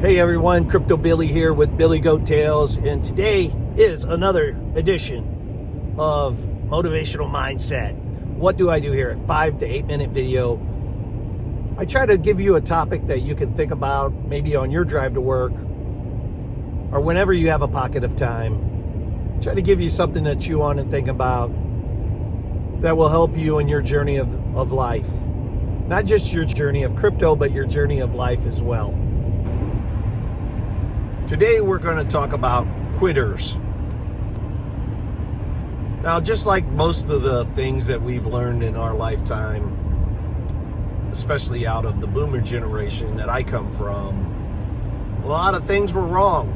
Hey everyone, Crypto Billy here with Billy Goat Tales, and today is another edition of Motivational Mindset. What do I do here? A 5 to 8 minute video. I try to give you a topic that you can think about maybe on your drive to work or whenever you have a pocket of time. Try to give you something to chew on and think about that will help you in your journey of life. Not just your journey of crypto, but your journey of life as well. Today we're going to talk about quitters. Now, just like most of the things that we've learned in our lifetime, especially out of the boomer generation that I come from, a lot of things were wrong.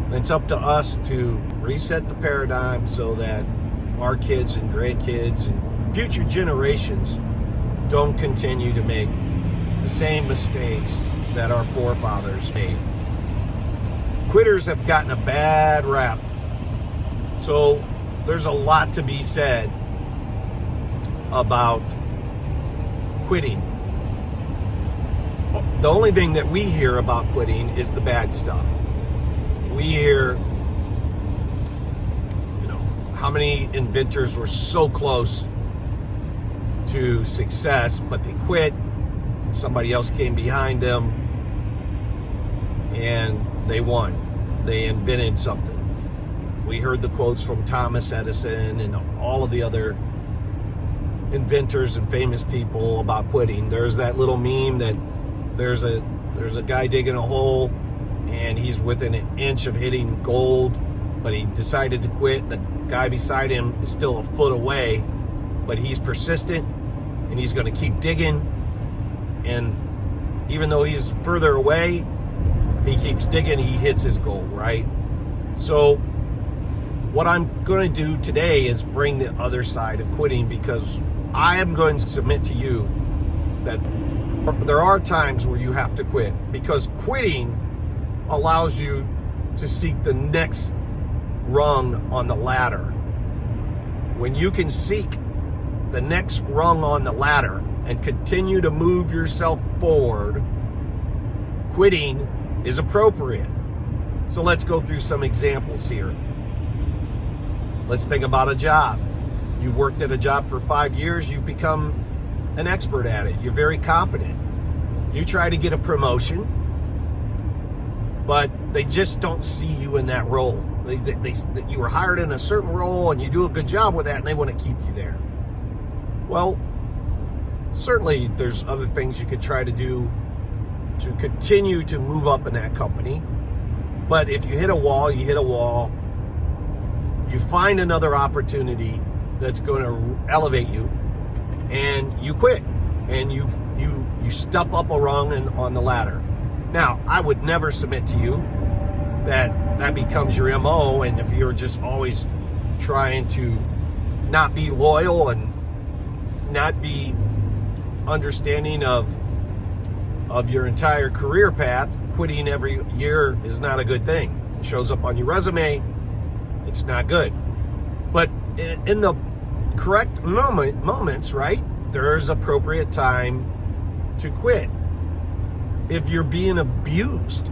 And it's up to us to reset the paradigm so that our kids and grandkids and future generations don't continue to make the same mistakes that our forefathers made. Quitters have gotten a bad rap. So there's a lot to be said about quitting. The only thing that we hear about quitting is the bad stuff. We hear, how many inventors were so close to success, but they quit. Somebody else came behind them and they won. They invented something. We heard the quotes from Thomas Edison and all of the other inventors and famous people about quitting. There's that little meme that there's a guy digging a hole and he's within an inch of hitting gold, but he decided to quit. The guy beside him is still a foot away, but he's persistent and he's going to keep digging. And even though he's further away, he keeps digging, he hits his goal, right? So what I'm going to do today is bring the other side of quitting, because I am going to submit to you that there are times where you have to quit, because quitting allows you to seek the next rung on the ladder. When you can seek the next rung on the ladder and continue to move yourself forward, quitting is appropriate. So let's go through some examples here. Let's think about a job. You've worked at a job for 5 years, you've become an expert at it, you're very competent. You try to get a promotion, but they just don't see you in that role. You were hired in a certain role and you do a good job with that and they want to keep you there. Well, certainly there's other things you could try to do to continue to move up in that company. But if you hit a wall, you hit a wall. You find another opportunity that's going to elevate you, and you quit, and you step up a rung on the ladder. Now, I would never submit to you that becomes your MO, and if you're just always trying to not be loyal and not be understanding of your entire career path, quitting every year is not a good thing. It shows up on your resume, it's not good. But in the correct moments, right, there's appropriate time to quit. If you're being abused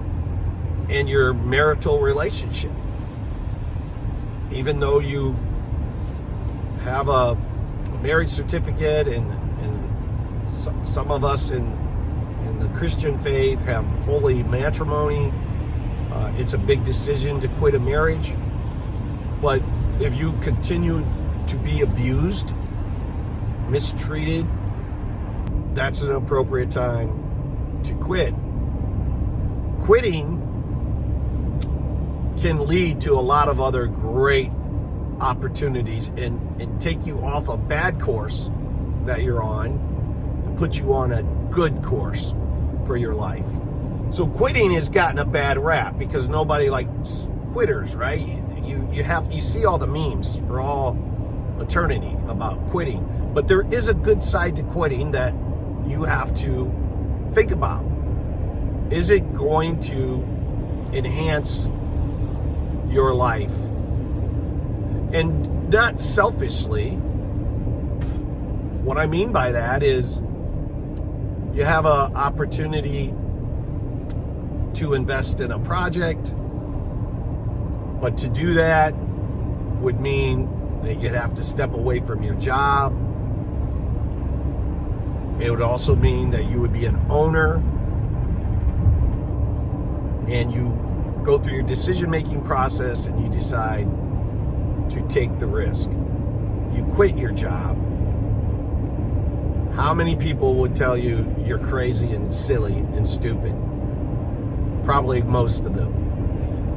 in your marital relationship, even though you have a marriage certificate and some of us in the Christian faith have holy matrimony, it's a big decision to quit a marriage. But if you continue to be abused, mistreated, that's an appropriate time to quit. Quitting can lead to a lot of other great opportunities and take you off a bad course that you're on and put you on a good course for your life. So quitting has gotten a bad rap because nobody likes quitters, right? You see all the memes for all eternity about quitting, but there is a good side to quitting that you have to think about. Is it going to enhance your life? And not selfishly. What I mean by that is you have an opportunity to invest in a project. But to do that would mean that you'd have to step away from your job. It would also mean that you would be an owner, and you go through your decision-making process and you decide to take the risk. You quit your job. How many people would tell you you're crazy and silly and stupid? Probably most of them.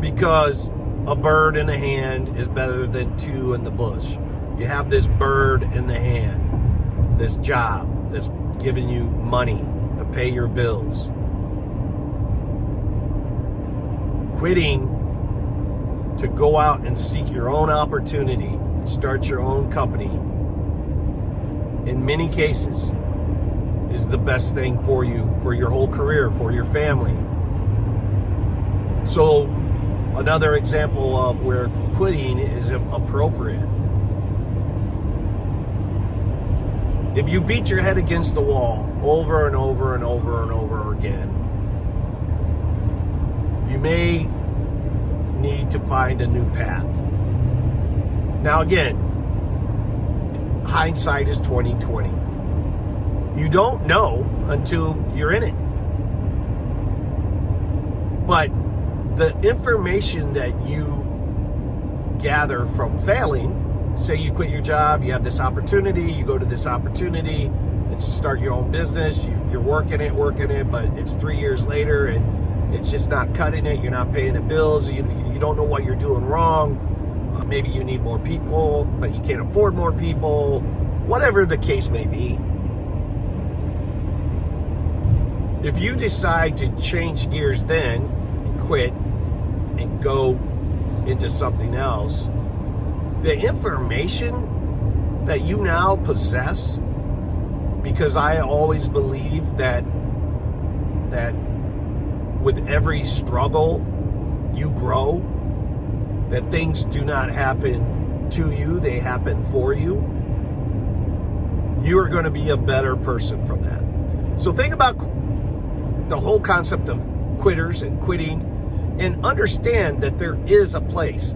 Because a bird in the hand is better than two in the bush. You have this bird in the hand, this job that's giving you money to pay your bills. Quitting to go out and seek your own opportunity and start your own company, in many cases, is the best thing for you, for your whole career, for your family. So, another example of where quitting is appropriate. If you beat your head against the wall over and over and over and over again, you may need to find a new path. Now again, hindsight is 20/20. You don't know until you're in it. But the information that you gather from failing, say you quit your job, you have this opportunity, you go to this opportunity, it's to start your own business, you're working it, but it's 3 years later and it's just not cutting it, you're not paying the bills, you don't know what you're doing wrong, maybe you need more people, but you can't afford more people, whatever the case may be. If you decide to change gears then and quit and go into something else, the information that you now possess, because I always believe that with every struggle you grow, that things do not happen to you, they happen for you. You are going to be a better person from that. So think about the whole concept of quitters and quitting, and understand that there is a place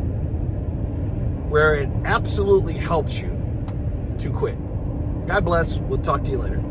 where it absolutely helps you to quit. God bless. We'll talk to you later.